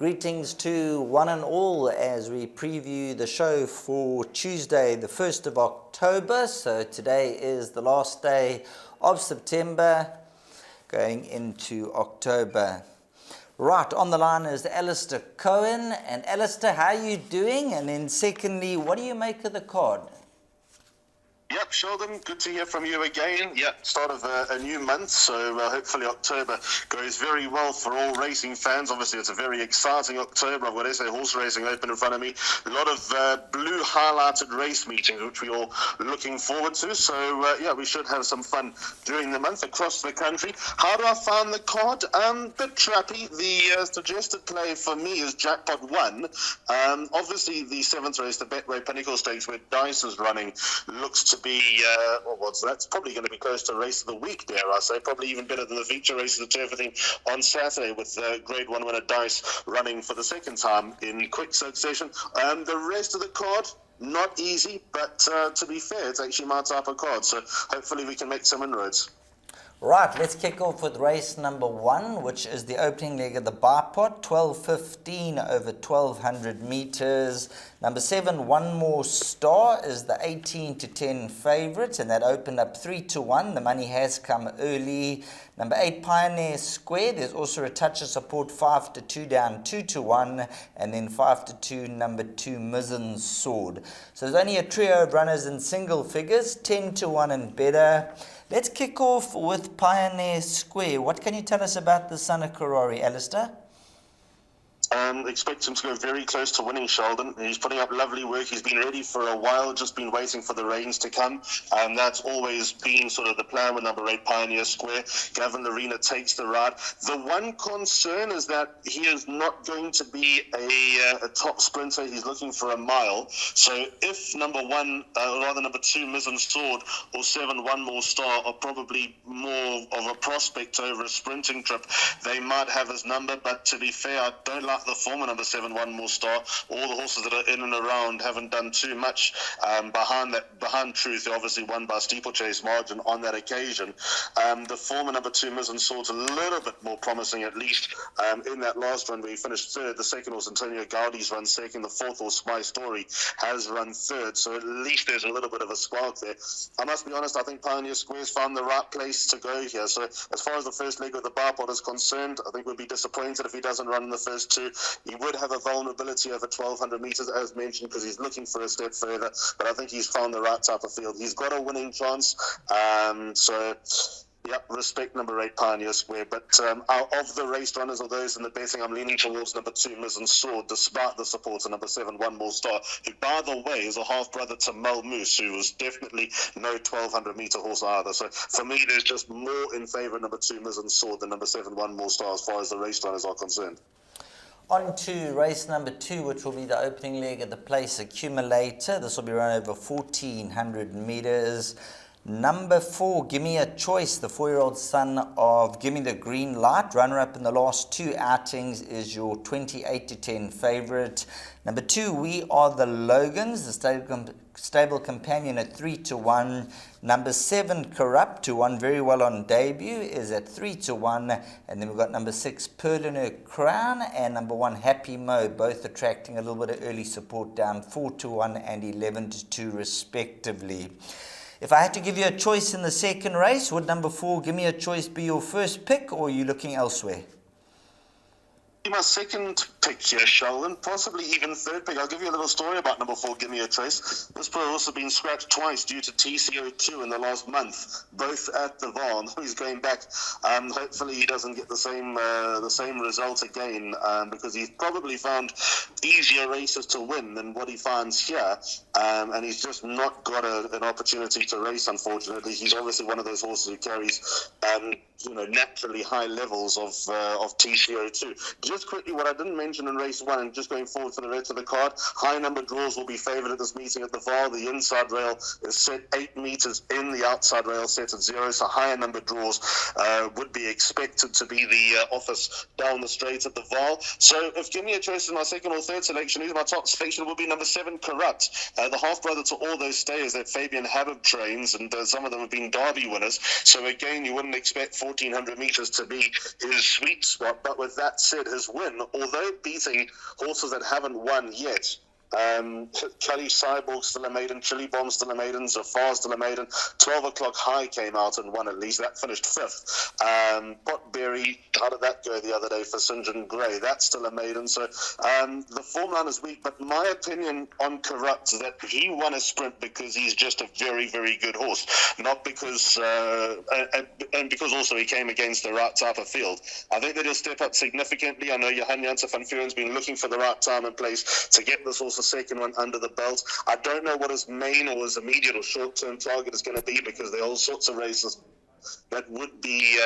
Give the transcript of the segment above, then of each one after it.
Greetings to one and all as we preview the show for Tuesday, the 1st of October. So today is the last day of September, going into October. Right, on the line is Alistair Cohen. And Alistair, how are you doing? And then secondly, what do you make of the card? Yep, Sheldon, good to hear from you again. Yep, start of a new month, so hopefully October goes very well for all racing fans. Obviously, it's a very exciting October. I've got SA Horse Racing open in front of me. A lot of blue highlighted race meetings, which we're all looking forward to. So, yeah, we should have some fun during the month across the country. How do I find the card? Bit trappy. The suggested play for me is Jackpot 1. Obviously, the 7th race, the Betway Pinnacle Stakes, where Dice is running, looks to be, that's probably going to be close to race of the week, dare I say, probably even better than the feature race of the turf thing on Saturday with Grade 1 winner Dice running for the second time in quick succession. The rest of the card, not easy, but to be fair, it's actually my type of card, so hopefully we can make some inroads. Right, let's kick off with race number 1, which is the opening leg of the bipod, 12:15 over 1,200 meters. Number 7, One More Star, is the 18-10 favorite, and that opened up 3-1. The money has come early. Number 8, Pioneer Square, there's also a touch of support, 5-2 down 2-1, and then 5-2, number 2, Mizzen Sword. So there's only a trio of runners in single figures, 10-1 and better. Let's kick off with Pioneer Square. What can you tell us about the son of Karori, Alistair? Expect him to go very close to winning, Sheldon. He's putting up lovely work. He's been ready for a while, just been waiting for the reins to come. That's always been sort of the plan with number 8, Pioneer Square. Gavin Lorena takes the ride. The one concern is that he is not going to be a top sprinter. He's looking for a mile. So if number 2, Mizzen Sword, or 7, One More Star, are probably more of a prospect over a sprinting trip, they might have his number. But to be fair, I don't like the former number 7, One More Star. All the horses that are in and around haven't done too much behind Truth. They obviously won by steeplechase margin on that occasion. The former number 2, Mizzen Sword's a little bit more promising, at least in that last run where he finished third. The second horse, Antonio Gaudi's run second. The fourth horse, My Story, has run third. So at least there's a little bit of a spark there. I must be honest, I think Pioneer Square's found the right place to go here. So as far as the first leg of the bipod is concerned, I think we'd be disappointed if he doesn't run in the first 2. He would have a vulnerability over 1,200 meters, as mentioned, because he's looking for a step further. But I think he's found the right type of field. He's got a winning chance. Respect number 8, Pioneer Square. But out of the race runners or those in the betting, I'm leaning towards number 2, Mizzen Sword, despite the support of number 7, One More Star, who, by the way, is a half-brother to Mel Moose, who was definitely no 1,200-meter horse either. So for me, there's just more in favour of number 2, Mizzen Sword, than number 7, One More Star, as far as the race runners are concerned. On to race number 2, which will be the opening leg of the Place Accumulator. This will be run over 1,400 meters. Number 4, Give Me a Choice, the 4-year-old son of Give Me the Green Light. Runner-up in the last 2 outings is your 28-10 favorite. Number 2, We Are the Logans, the stable companion at 3-1. Number 7, Corrupt, who won very well on debut, is at 3-1. And then we've got number 6, Pearl in Her Crown, and number 1, Happy Mo, both attracting a little bit of early support, down 4-1 and 11-2 respectively. If I had to give you a choice in the second race, would number 4, Give Me a Choice, be your first pick, or are you looking elsewhere? My second pick here, Sheldon, possibly even third pick. I'll give you a little story about number 4, Give Me a Choice. This player also been scratched twice due to TCO2 in the last month, both at the Vaal. He's going back. Hopefully he doesn't get the same result again, because he's probably found easier races to win than what he finds here, and he's just not got an opportunity to race, unfortunately. He's obviously one of those horses who carries naturally high levels of TCO2. Just quickly, what I didn't mention in race 1, and just going forward for the rest of the card, high number draws will be favoured at this meeting at the Vaal. The inside rail is set 8 metres in, the outside rail set at 0, so higher number draws would be expected to be the office down the straight at the Vaal. So if Give Me a Choice is my second or third selection, who's my top selection will be number 7, Corrupt. The half-brother to all those stayers that Fabian Habib trains, and some of them have been Derby winners. So again, you wouldn't expect 1,400 meters to be his sweet spot. But with that said, his win, although beating horses that haven't won yet, Kelly Cyborg still a maiden, Chili Bomb still a maiden, Zafar still a maiden, 12 o'clock high came out and won at least, that finished 5th. Potberry, how did that go the other day for St. John Gray? That's still a maiden. So the form line is weak, but my opinion on Corrupt is that he won a sprint because he's just a very, very good horse, not because and because also he came against the right type of field. I think that he'll step up significantly. I know Johan Janssen van Vuren's been looking for the right time and place to get this horse a second one under the belt. I don't know what his main or his immediate or short-term target is going to be, because there are all sorts of races that would be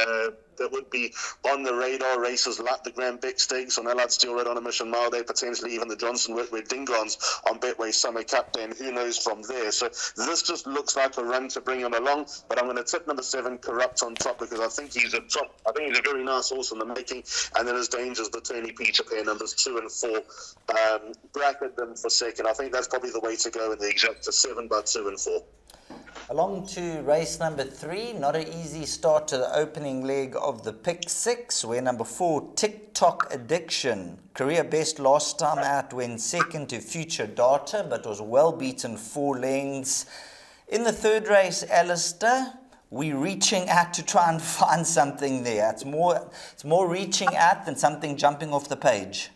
on the radar, races like the Grand Beck Stakes on Allied Steel Red on a Mission Mile Day, potentially even the Johnson Whitway Dingons on Betway Summer Cup Day, and who knows from there. So this just looks like a run to bring him along, but I'm going to tip number 7 Corrupt on top, because I think he's a very nice horse in the making. And then his dangers, the Tony Peter pair, numbers 2 and 4, bracket them for second. I think that's probably the way to go in the exacta 7 by 2 and 4. Along to race number 3, not an easy start to the opening leg of the pick 6, where number 4, TikTok Addiction, career best last time out, went second to Future Data, but was well beaten 4 lengths. In the third race, Alistair, we're reaching out to try and find something there. It's more reaching out than something jumping off the page.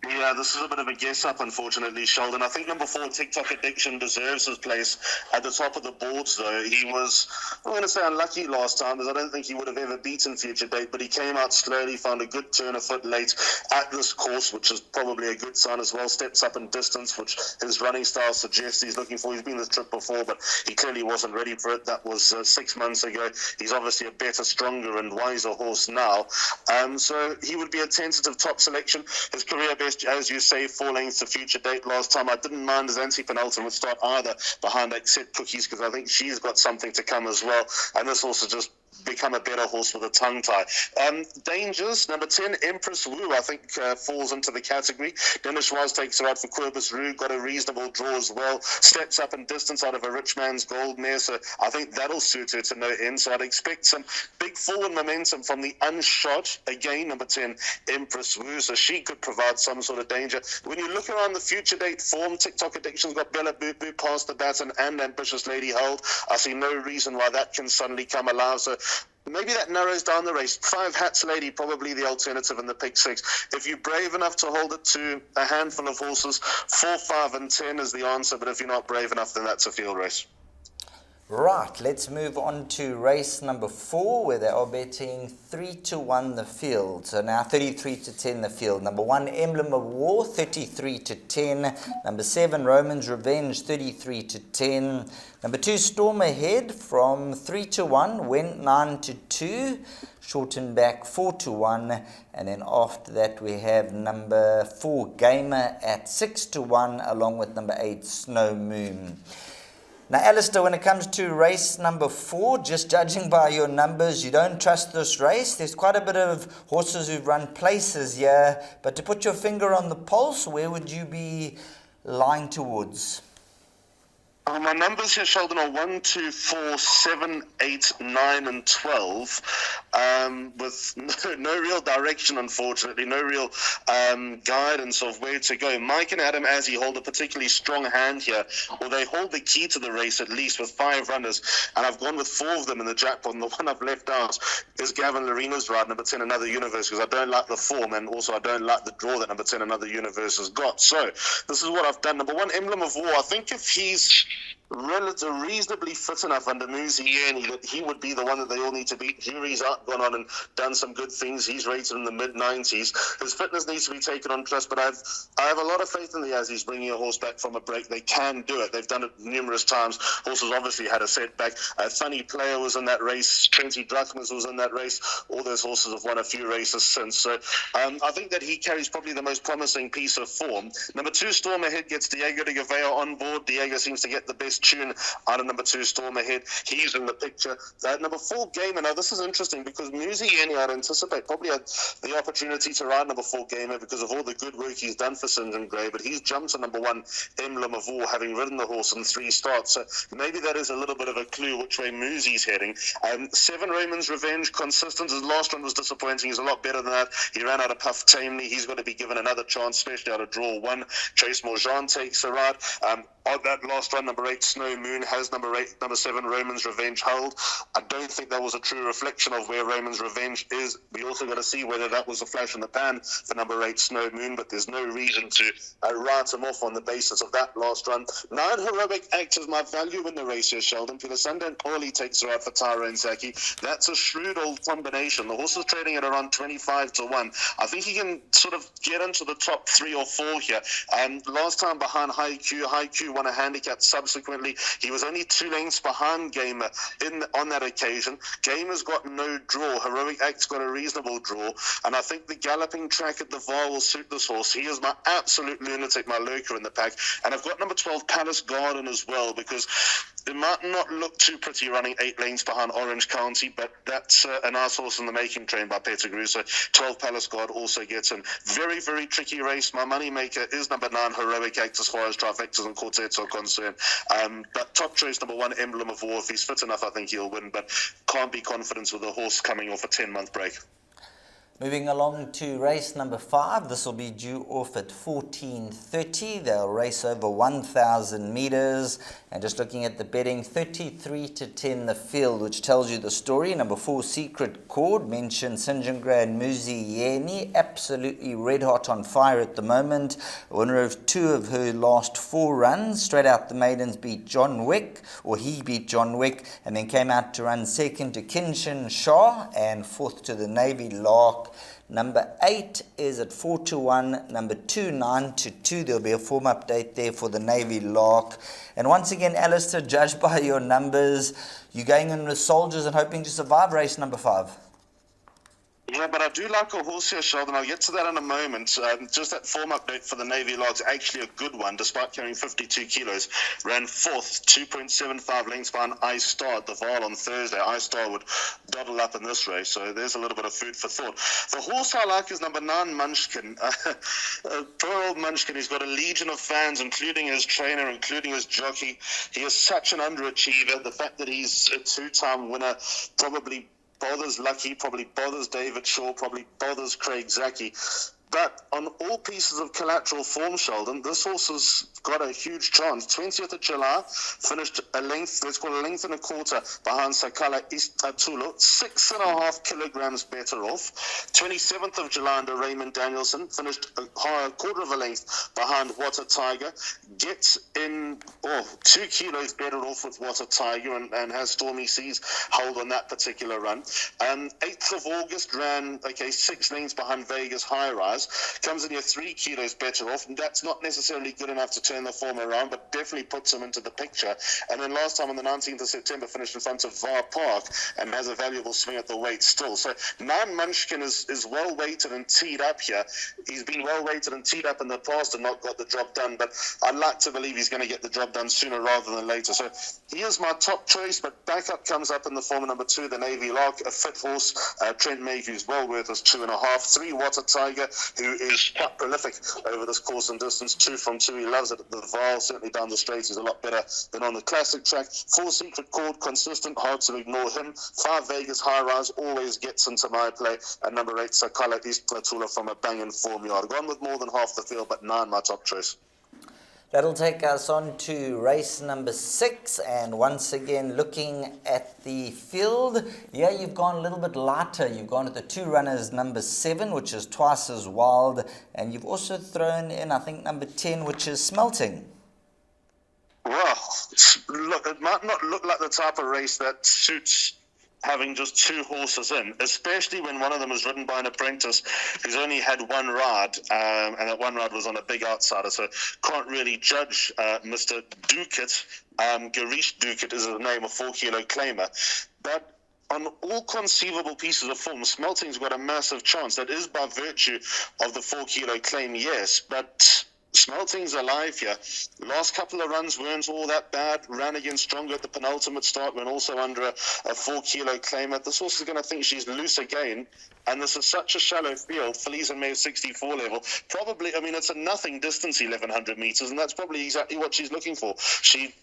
Yeah, this is a bit of a guess-up, unfortunately, Sheldon. I think number 4, TikTok Addiction, deserves his place at the top of the boards, though. He was, I'm going to say, unlucky last time, because I don't think he would have ever beaten Future Date, but he came out slowly, found a good turn of foot late at this course, which is probably a good sign as well. Steps up in distance, which his running style suggests he's looking for. He's been this trip before, but he clearly wasn't ready for it. That was 6 months ago. He's obviously a better, stronger, and wiser horse now. So he would be a tentative top selection. His career best, as you say, 4 lengths to Future Date last time. I didn't mind his anti-penultimate start either behind Accept Cookies, because I think she's got something to come as well. And this also just become a better horse with a tongue tie. Dangers, number 10, Empress Wu, I think falls into the category. Dennis Schwaz takes her out for Querbus Rue, got a reasonable draw as well. Steps up in distance out of a rich man's gold mare, so I think that'll suit her to no end. So I'd expect some big forward momentum from the unshot. Again, number 10, Empress Wu, so she could provide some sort of danger. When you look around the Future Date form, TikTok Addiction's got Bella Boo Boo, Past the Baton, and Ambitious Lady Hold. I see no reason why that can suddenly come alive. So maybe that narrows down the race. 5 Hats Lady, probably the alternative in the pick 6. If you're brave enough to hold it to a handful of horses, 4, 5, and 10 is the answer. But if you're not brave enough, then that's a field race. Right, let's move on to race number 4, where they are betting 3 to 1 the field. So now 33 to 10 the field. Number 1, Emblem of War, 33 to 10. Number 7, Roman's Revenge, 33 to 10. Number 2, Storm Ahead, from 3 to 1, went 9 to 2. Shortened back 4 to 1. And then after that, we have number 4, Gamer, at 6 to 1, along with number 8, Snow Moon. Now, Alistair, when it comes to race number 4, just judging by your numbers, you don't trust this race. There's quite a bit of horses who've run places here, but to put your finger on the pulse, where would you be lying towards? My numbers here, Sheldon, are 1, 2, 4, 7, 8, 9, and 12, with no real direction, unfortunately, no real guidance of where to go. Mike and Adam Azzi hold a particularly strong hand here, or they hold the key to the race at least, with 5 runners, and I've gone with 4 of them in the jackpot, and the one I've left out is Gavin Larina's ride, number 10, Another Universe, because I don't like the form, and also I don't like the draw that number 10, Another Universe, has got. So this is what I've done. Number 1, Emblem of War. I think if he's reasonably fit enough under Muzieni that he would be the one that they all need to beat. Jury's out, gone on and done some good things. He's rated in the mid-90s. His fitness needs to be taken on trust, but I have a lot of faith in the Aussies bringing a horse back from a break. They can do it. They've done it numerous times. Horses obviously had a setback. Funny Player was in that race. Trenty Druckmans was in that race. All those horses have won a few races since. So I think that he carries probably the most promising piece of form. Number 2, Storm Ahead, gets Diego de Gavea on board. Diego seems to get the best tune out of number 2, Storm Ahead. He's in the picture. Number 4, Gamer. Now, this is interesting because Muzieni, I'd anticipate, probably had the opportunity to ride number 4, Gamer because of all the good work he's done for St. John Grey, but he's jumped to number 1, Emblem of Vaal, having ridden the horse in 3 starts. So maybe that is a little bit of a clue which way Muzi's heading. 7, Raymond's Revenge, consistent. His last run was disappointing. He's a lot better than that. He ran out of puff tamely. He's got to be given another chance, especially out of draw 1. Chase Morjan takes a ride. On that last run, number 8, Snow Moon, has number 7, Raymond's Revenge hold. I don't think that was a true reflection of where Raymond's Revenge is. We also got to see whether that was a flash in the pan for number 8, Snow Moon, but there's no reason to write him off on the basis of that last run. 9, Heroic Act is my value in the race here, Sheldon. Pila Sundan Orly takes her out for Tyrone Zaki. That's a shrewd old combination. The horse is trading at around 25 to 1. I think he can sort of get into the top 3 or 4 here. Last time behind High Q won a handicap subsequently. He was only 2 lengths behind Gamer on that occasion. Gamer's got no draw. Heroic Act's got a reasonable draw. And I think the galloping track at the Vaal will suit this horse. He is my absolute lunatic, my lurker in the pack. And I've got number 12, Palace Garden as well, because it might not look too pretty running 8 lengths behind Orange County, but that's a nice horse in the making, trained by Pettigrew. So 12 Palace Guard also gets in. Very, very tricky race. My money maker is number 9, Heroic Act, as far as trifectas and quartets are concerned. But top choice number 1, Emblem of War. If he's fit enough, I think he'll win, but can't be confident with a horse coming off a 10-month break. Moving along to race number 5, this will be due off at 14:30. They'll race over 1,000 meters. And just looking at the betting, 33 to 10 the field, which tells you the story. Number 4, Secret Chord, mentioned St. John Grey and Muzieni, absolutely red hot on fire at the moment. A winner of 2 of her last 4 runs. Straight out the maidens beat John Wick, or he beat John Wick, and then came out to run second to Kinshin Shah and 4th to the Navy Lark. Number 8 is at 4 to 1. Number 2, 9 to 2. There'll be a form update there for the Navy Lark. And once again, Alistair, judged by your numbers, you're going in with Soldiers and hoping to survive race number 5. Yeah, but I do like a horse here, Sheldon. I'll get to that in a moment. Just that form update for the Navy Lark's actually a good one, despite carrying 52 kilos. Ran 4th, 2.75 lengths behind I Star at the Vaal on Thursday. I Star would dawdle up in this race, so there's a little bit of food for thought. The horse I like is number 9, Munchkin. Poor old Munchkin. He's got a legion of fans, including his trainer, including his jockey. He is such an underachiever. The fact that he's a 2-time winner probably bothers Lucky, probably bothers David Shaw, probably bothers Craig Zaki. But on all pieces of collateral form, Sheldon, this horse has got a huge chance. 20th of July, finished a length, let's call it a length and a quarter behind Sakala Istatulo, 6.5 kilograms better off. 27th of July under Raymond Danielson, finished a quarter of a length behind Water Tiger, gets in 2 kilos better off with Water Tiger and has Stormy Seas hold on that particular run. 8th of August ran, 6 lengths behind Vegas High Rise. Comes in here 3 kilos better off, and that's not necessarily good enough to turn the form around, but definitely puts him into the picture. And then last time on the 19th of September finished in front of Vaal Park and has a valuable swing at the weight still. So 9 Munchkin is well weighted and teed up here. He's been well weighted and teed up in the past and not got the job done, but I'd like to believe he's going to get the job done sooner rather than later. So he is my top choice, but backup comes up in the form of number 2, the Navy Lark, a fit horse. Trent Mayhew's well worth his 2.5. 3 Water Tiger, who is quite prolific over this course and distance. 2 from 2, he loves it at the Vaal, certainly down the straight he's a lot better than on the classic track. 4 Secret Chord, consistent, hard to ignore him. 5 Vegas High Rise always gets into my play, and number 8 Sakala Istatulo from a banging form yard. Gone with more than half the field, but 9 my top choice. That'll take us on to race number 6, and once again looking at the field, yeah, you've gone a little bit lighter. You've gone at the 2 runners, number 7, which is twice as wild, and you've also thrown in, I think, number 10, which is Smelting. Well, look, it might not look like the type of race that suits having just 2 horses in, especially when one of them is ridden by an apprentice who's only had 1 ride, and that 1 ride was on a big outsider, so can't really judge Mr. Ducat. Garish Ducat is his name, a 4-kilo claimer. But on all conceivable pieces of form, Smelting's got a massive chance. That is by virtue of the 4-kilo claim, yes, but Smelting's alive here. Last couple of runs weren't all that bad. Ran against Stronger at the penultimate start, went also under a 4-kilo claimer. This horse is going to think she's loose again. And this is such a shallow field, Feliz and May 64 level. Probably, I mean, it's a nothing distance, 1,100 meters, and that's probably exactly what she's looking for. She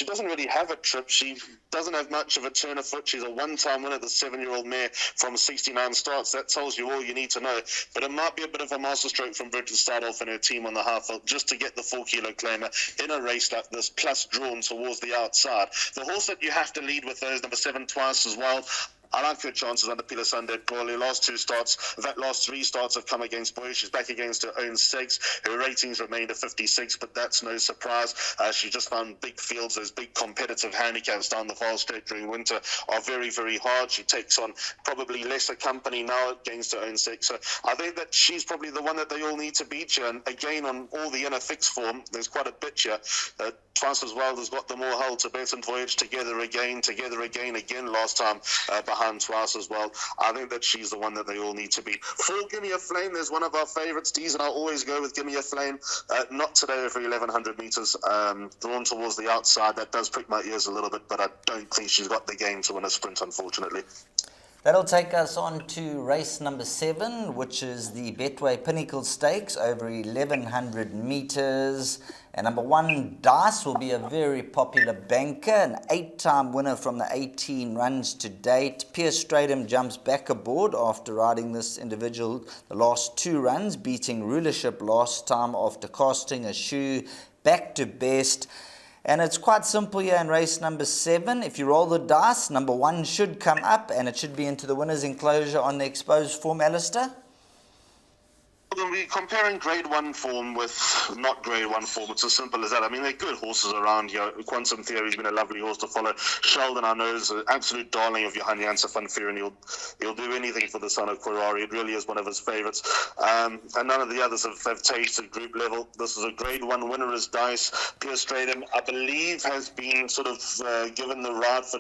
doesn't really have a trip. She doesn't have much of a turn of foot. She's a one-time winner, the 7-year-old mare from 69 starts. That tells you all you need to know. But it might be a bit of a masterstroke from Brit to start off in her team on the half field just to get the 4-kilo claimer in a race like this, plus drawn towards the outside. The horse that you have to lead with, though, is number 7, Twice as Well. I like her chances under Peter Sunday. Probably last 3 starts have come against Boy. She's back against her own 6. Her ratings remained at 56, but that's no surprise. She just found big fields. Those big competitive handicaps down the Vaal straight during winter are very, very hard. She takes on probably lesser company now against her own 6. So I think that she's probably the one that they all need to beat here. And again, on all the inner fix form, there's quite a bit here. Twice as Well has got them all held. Tibetan Voyage together again last time behind Twice as Well. I think that she's the one that they all need to beat. For Give Me a Flame, there's one of our favourites, D's, and I'll always go with Give Me a Flame. Not today over 1,100 metres, drawn towards the outside. That does prick my ears a little bit, but I don't think she's got the game to win a sprint, unfortunately. That'll take us on to race number 7, which is the Betway Pinnacle Stakes over 1,100 metres. And number 1, Dice, will be a very popular banker, an 8-time winner from the 18 runs to date. Pierce Stratum jumps back aboard after riding this individual the last 2 runs, beating Rulership last time after casting a shoe, back to best. And it's quite simple here in race number 7. If you roll the dice, number 1 should come up, and it should be into the winner's enclosure on the exposed form, Alistair. Then we're comparing grade 1 form with not grade 1 form. It's as simple as that. I mean, they're good horses around here. Quantum Theory's been a lovely horse to follow. Sheldon, I know, is an absolute darling of Johan Janssen van Vuren. He'll do anything for the son of Quarari. It really is one of his favourites. And none of the others have tasted group level. This is a grade 1 winner as Dice. Pierce Stratum, I believe, has been sort of given the ride for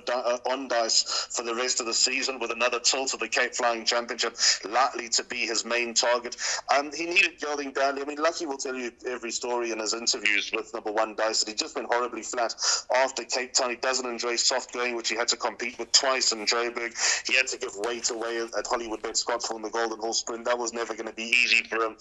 on Dice for the rest of the season with another tilt of the Cape Flying Championship, likely to be his main target. He needed gelding badly. I mean, Lucky will tell you every story in his interviews with number 1 Dice that he just went horribly flat after Cape Town. He doesn't enjoy soft going, which he had to compete with twice in Joburg. He had to give weight away at Hollywoodbets Scottsville in the Golden Horse Sprint. That was never going to be easy for him.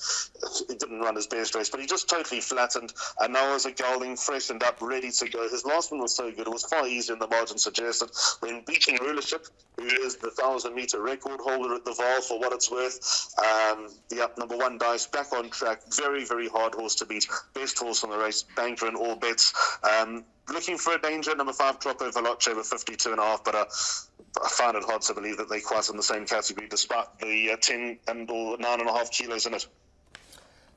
He didn't run his best race, but he just totally flattened. And now as a gelding, freshened up, ready to go. His last one was so good. It was far easier than the margin suggested. When beating Rulership, who is the 1,000-metre record holder at the Vaal for what it's worth, number 1 Dice back on track. Very, very hard horse to beat. Best horse on the race. Banker in all bets. Looking for a danger. Number 5 Troppo Veloce over 52.5, but I find it hard to believe that they're quite in the same category despite the 10 and or 9.5 kilos in it.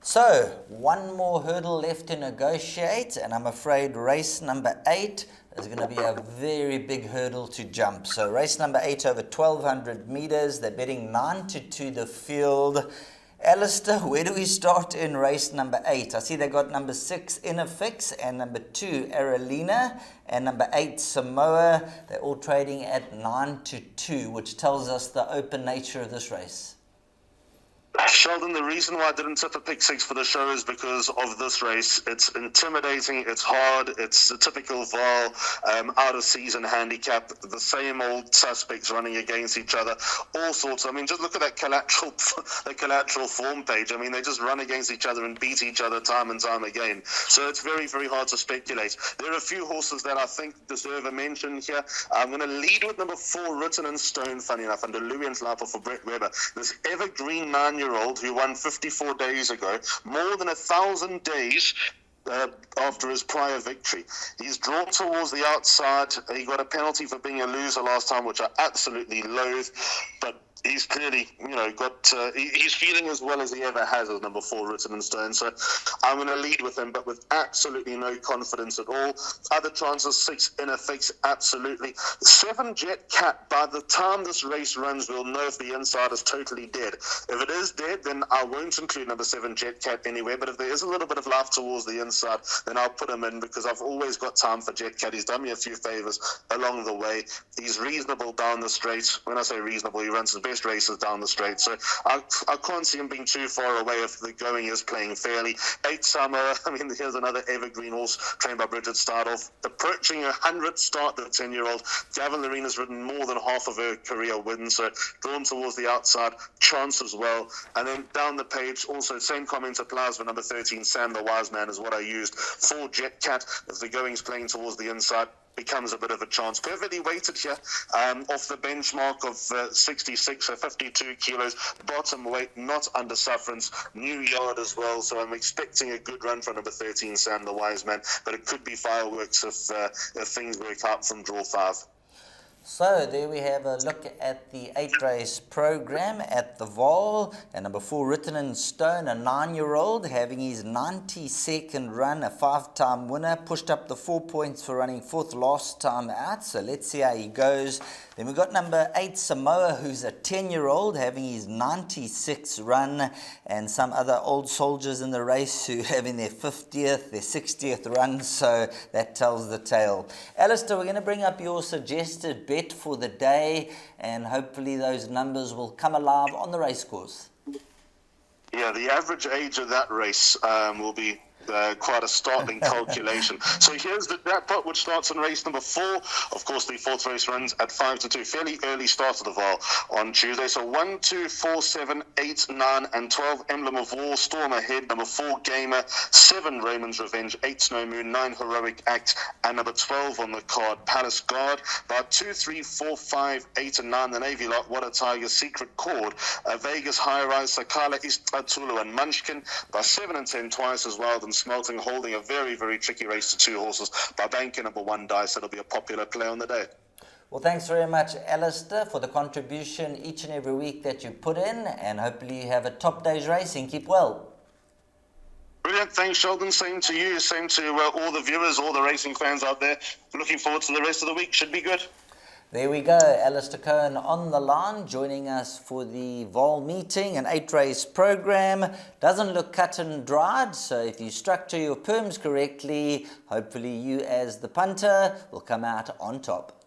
So, one more hurdle left to negotiate, and I'm afraid race number 8 is going to be a very big hurdle to jump. So, race number 8 over 1,200 meters. They're betting 9-2 the field. Alistair, where do we start in race number 8? I see they got number 6 Inner Fix and number 2 Aralina and number 8 Samoa. They're all trading at 9-2, which tells us the open nature of this race. Sheldon, the reason why I didn't tip a pick 6 for the show is because of this race. It's intimidating, it's hard, it's the typical Vaal out-of-season handicap, the same old suspects running against each other, all sorts. I mean, just look at that collateral form page. I mean, they just run against each other and beat each other time and time again. So it's very, very hard to speculate. There are a few horses that I think deserve a mention here. I'm going to lead with number 4, Written in Stone, funny enough, under Louis Lapa for Brett Weber. This evergreen 9-year-old who won 54 days ago, more than 1,000 days after his prior victory. He's drawn towards the outside. He got a penalty for being a loser last time, which I absolutely loathe, but he's clearly, he's feeling as well as he ever has as number 4, Written in Stone. So I'm going to lead with him, but with absolutely no confidence at all. Other chances, 6 Inner Fix, absolutely. 7 Jet Cat, by the time this race runs, we'll know if the inside is totally dead. If it is dead, then I won't include number 7 Jet Cat anywhere, but if there is a little bit of life towards the inside, then I'll put him in because I've always got time for Jet Cat. He's done me a few favours along the way. He's reasonable down the straight. When I say reasonable, he runs his best races down the straight. So I can't see him being too far away if the going is playing fairly. 8 Summer, I mean, here's another evergreen horse trained by Bridget Stardoff. Approaching 100 start, the 10-year-old. Gavin Lorena's ridden more than half of her career wins, so drawn towards the outside, chance as well. And then down the page, also same comment applies for number 13, Sam the Wise Man, is what I used. 4 Jet Cat, if the going's playing towards the inside, becomes a bit of a chance. Perfectly weighted here, off the benchmark of 66 or 52 kilos. Bottom weight, not under sufferance. New yard as well, so I'm expecting a good run for number 13, Sam the Wise Man, but it could be fireworks if things work out from draw 5. So there we have a look at the 8-race program at the Vaal. And number 4, Written in Stone, a 9-year-old, having his 92nd run, a 5-time winner, pushed up the 4 points for running 4th last time out. So let's see how he goes. Then we've got number 8, Samoa, who's a 10-year-old, having his 96th run, and some other old soldiers in the race who having their 50th, their 60th run, so that tells the tale. Alistair, we're going to bring up your suggested bet for the day, and hopefully those numbers will come alive on the racecourse. Yeah, the average age of that race will be quite a startling calculation. So here's the jackpot, which starts in race number 4. Of course, the 4th race runs at 5-2. Fairly early start of the Vaal on Tuesday. So 1, 2, 4, 7, 8, 9, and 12. Emblem of War, Storm Ahead. Number 4, Gamer. 7, Raymond's Revenge. 8, Snow Moon. 9, Heroic Act. And number 12 on the card, Palace Guard. About 2, 3, 4, 5, 8, and 9. The Navy Lot, What a Tiger, Secret Chord. Vegas High Rise, Sakala, Tulu, and Munchkin. By 7 and 10 twice as well. Smelting, holding a very, very tricky race to 2 horses by banking number 1 Dice. It'll be a popular play on the day. Well, thanks very much, Alistair, for the contribution each and every week that you put in, and hopefully you have a top day's racing. Keep well. Brilliant. Thanks, Sheldon. Same to you. Same to all the viewers, all the racing fans out there. Looking forward to the rest of the week. Should be good. There we go, Alistair Cohen on the line, joining us for the Vaal meeting, an 8-race program. Doesn't look cut and dried, so if you structure your perms correctly, hopefully you as the punter will come out on top.